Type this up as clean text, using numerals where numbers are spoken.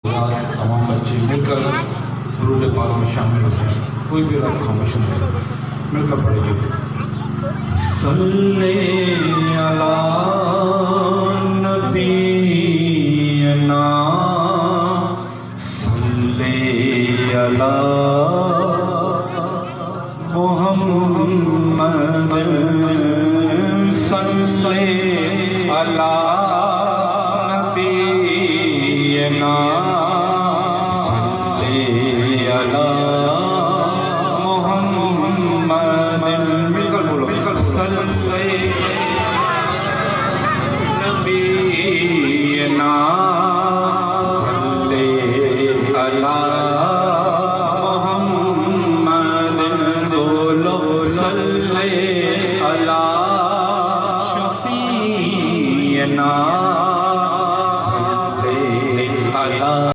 تمام بچے مل کر درود پاک میں شامل ہوتے ہیں. کوئی بھی رات خاموش نہیں ہے. مل کر پڑھے گی. صلی علی نبینا صلی علی محمد صلی علی نبینا